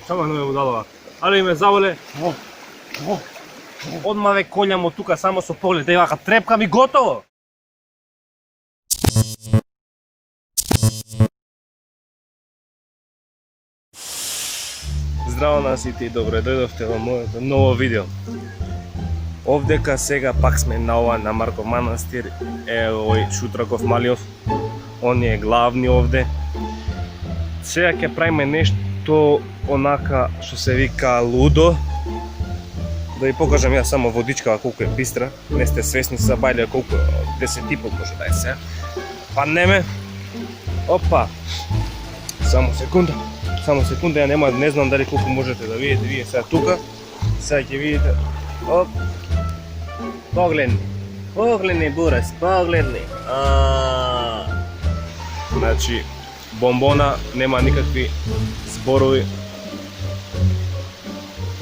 Само едно ме удалува. Али ме заволе. Одма ве колјамо тука само со поглед, еј вака трепкам и готово. Здраво на сите и добре дојдовте во моето ново видео. Овдека сега пак сме на ова на Марков манастир. Овој Шутраков Малиов. Он е главни овде. Сега ќе правиме нешто онака што се вика лудо. Да ви покажам ја само водичкава колку е бистра. Не сте свесни за бајле колку 10,5 може да е се. Паднеме. Опа. Само секунда, ја не знам дали колку можете да видите вие сега тука. Сега ќе видите. Оп. Погледни бурес, погледни. Значи, бомбона, нема никакви зборови.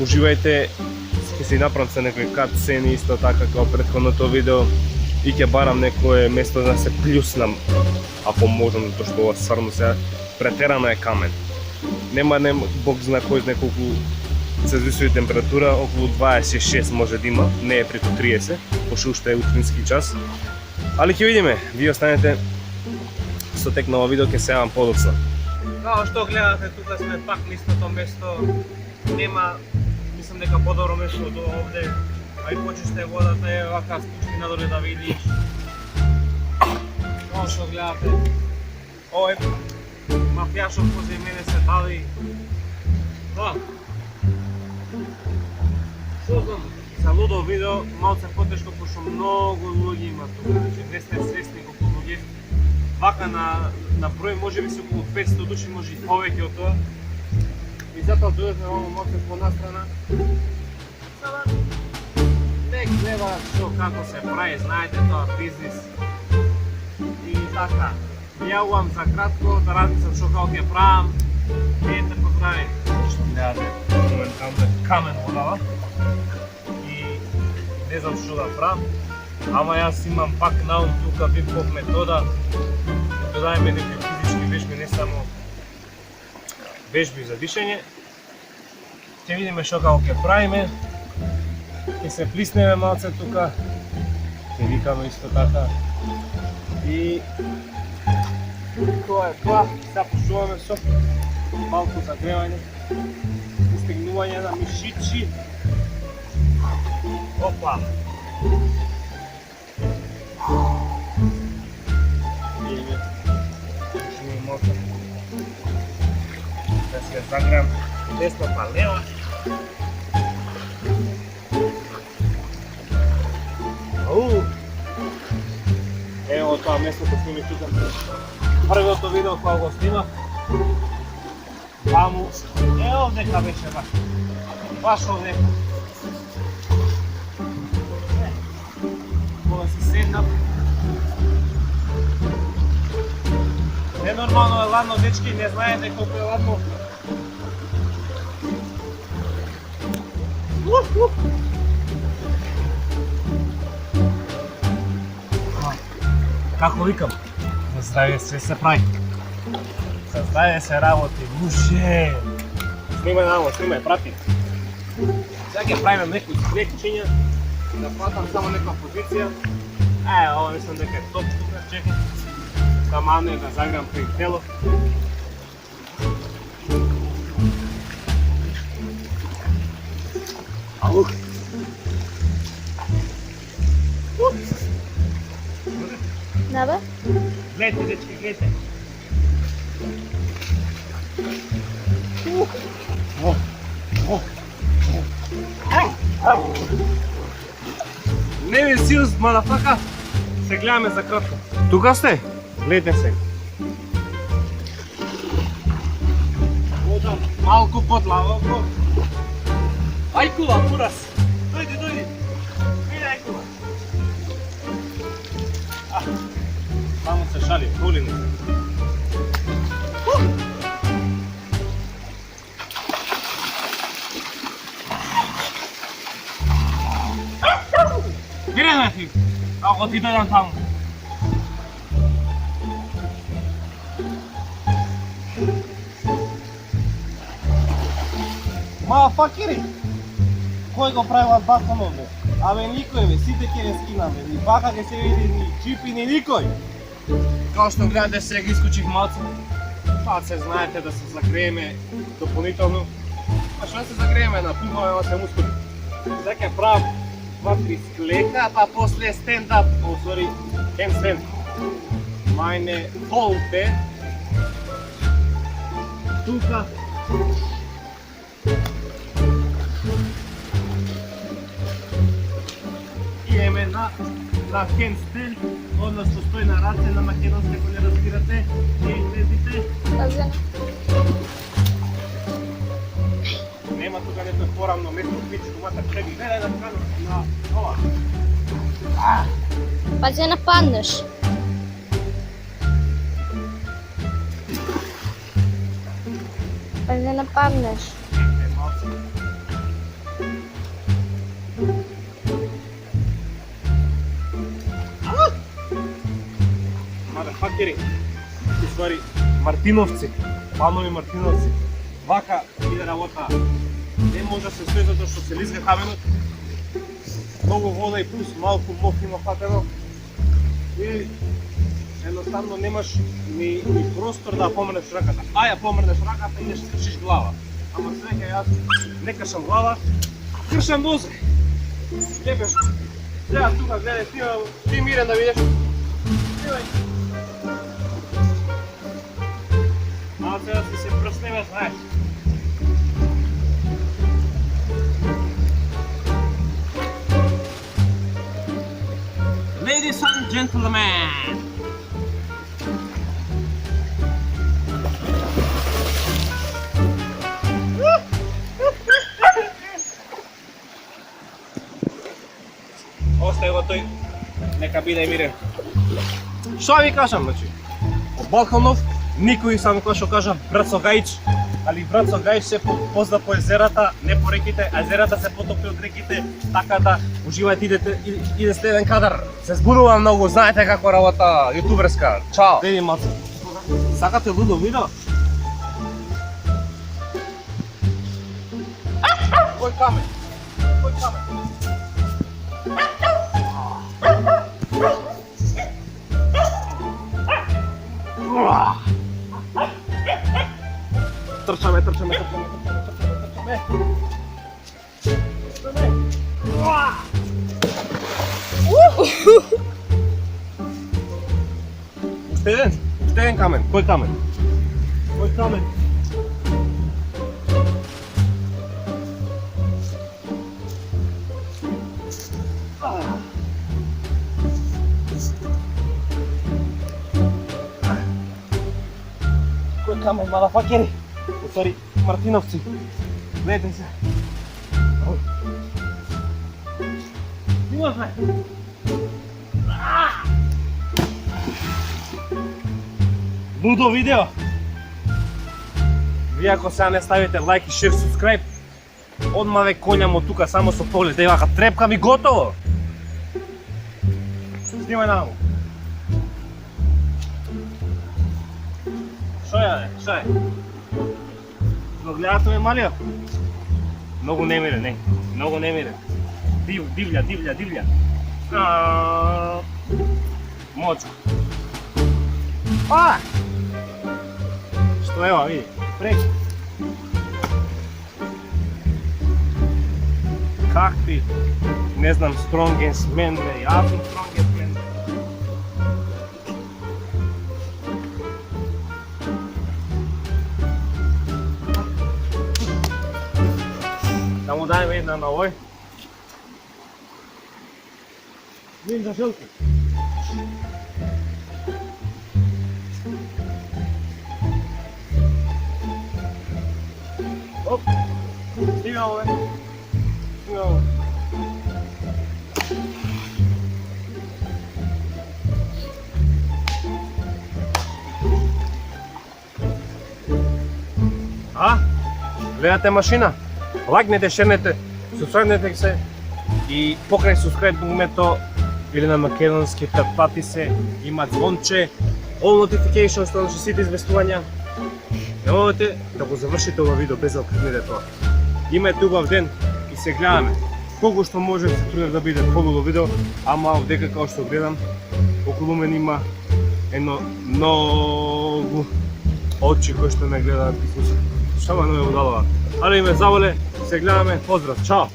Уживајте, ќе си направам се некои катсцени исто така како претходното видео и ќе барам некое место да се плюснам, ако можам, затоа што ова стварно сега претерано е камен. Нема бог зна кој знае колку целзиусови температура, околу 26 може да има, не е преку 30, пошто уште е утрински час. Али ќе видиме, вие останете со тек на ова видео, ќе се јавам подоцна. Као што гледате, тука сме пак на истото место, нема, мислам дека подобро место од овде, а и почисте водата е вака спушти надоле да видиш. Као што гледате, овој мафијашов пози мене се дави. Што знам, за лудо видео малце потешко, пошто многу луѓе има тука, значи не сте свесни колку луѓе. Вака на број може би се околу 500 души, може и повеќе од тоа. И затоа дојдовме ово малце понастрана. Сада не гледа што како се прави, знаете тоа бизнис. И така, јавувам за кратко да размислам што како ќе правам. Видите, поздрави. Што гледате, моментално е камен водава. И не знам што да правам. Ама јас имам пак наум тука Вим-Хоф метода. Додајме некои физички вежби, не само вежби за дишење. Ќе видиме што како ќе правиме. Ќе се плиснеме малце тука. Ќе викаме исто така. И тоа е тоа. Сега почнуваме со малку загревање. Стегнување на мишици. Опа! Видиме. Почнуваме малку. Да се загревам десно па лево. Ево тоа местото снимих тука. Првото видео кога го снимах. Таму, овдека беше баш овдека. Кога си седнав. Ненормално е ладно, дечки, не знаете колку е ладно. Како викам? За здравје све се прави. За здравје се работи, муже! Снимај намо, снимај, прати. Сега ќе правиме некои скрекчиња, да фатам само некоја позиција. Ова мислам дека е топ тука, чекай. Само не да заграм при тело. Аух! Да, бе? Гледайте, дечки, гледайте. Не ми силз, мадафака. Се гледаме за кратко. Тука сте? Гледайте се. Вода малку подлабоко. Ајкула, пурас. Дојди. Види ајкула. Само се шали, голини. Греме ти, ако ти дојдам таму. Мафакери! Кој го правила баконов, бе? Абе никој, бе, сите ќе ве скинаме, ни бака ќе се види, ни чипи, ни никој! Као што гледате, сега ги искучих малце. Па се знаете да се загрееме дополнително. А што да се загрееме на пумове, на се мускули? Сега ќе правам 2-3 склека, па после стендап, сори, handstand. Мајне волте. Тука. Идеме на handstand, односно стои на раце на македонски, ако не разбирате, и излезите. Развено. Нема тука нето е порамно место, пичко мата преби, гледај на кано, на ова. Па ќе нападнеш. Па ќе нападнеш. Малце. Мадафакери, уствари Мартиновци, панови Мартиновци. Вака иде работа. Не може да се стои затоа што се лизга каменот. Многу вода и плюс малку мох има фатено. И едноставно немаш ни простор да помрнеш раката. А ја помрнеш раката и не кршиш глава. Ама среќа јас не кршам глава, кршам нозе. Ебеш. Сега тука гледај, ти мирен да видиш. Снимај. Мало сега да се проснеме, знаеш. Ladies and gentlemen, остај го тој, нека биде мирен. Што ви кажам, значи? Од Балканов, никој само кој што кажа Брацо Гајич, али Брацо Гајич се позна по езерата, не по реките, а езерата се потопи од реките, така да уживајте, иде следен кадар. Се збунувам многу, знаете како работа јутуберска. Чао. Деди маца. Сакате лудо видео? Кој камен? Кој камен? Трчаме. Уште еден камен. Кој камен? Кој камен? Кој камен, мадафакери? Усари, Мартиновци. Гледайте се. Снимавме. Лудо видео. Вие ако сега не ставите лайк и шер, субскрайб, одма ве конјам од тука само со поглед. Еј вака, трепка ми готово. Снимај наму. Шо е? Го гледате ме малио? Многу немирен, не. Многу немирен. Дивља. Мочко. Што ева, види. Преки. Какви? Не знам, strongest men, бе. Јас сум strongest men. Да му дајме една на овој. Нинджа желки. Оп. Стигамо, бе. Стигамо. Гледате машина? Лайкнете, шернете, субскрајбнете се и покрај субскрајбнето или на македонски пратпати се, има звонче, all notifications, тоа сите известувања. Не можете да го завршите ова видео без да откривите тоа. Имате убав ден и се гледаме. Колку што може се трудам да биде хубаво видео, ама овдека како што гледам, околу мен има едно многу очи кои што ме гледаат и слушаат. Шама не ме удалава. Але ме заволе, се гледаме, поздрав, чао!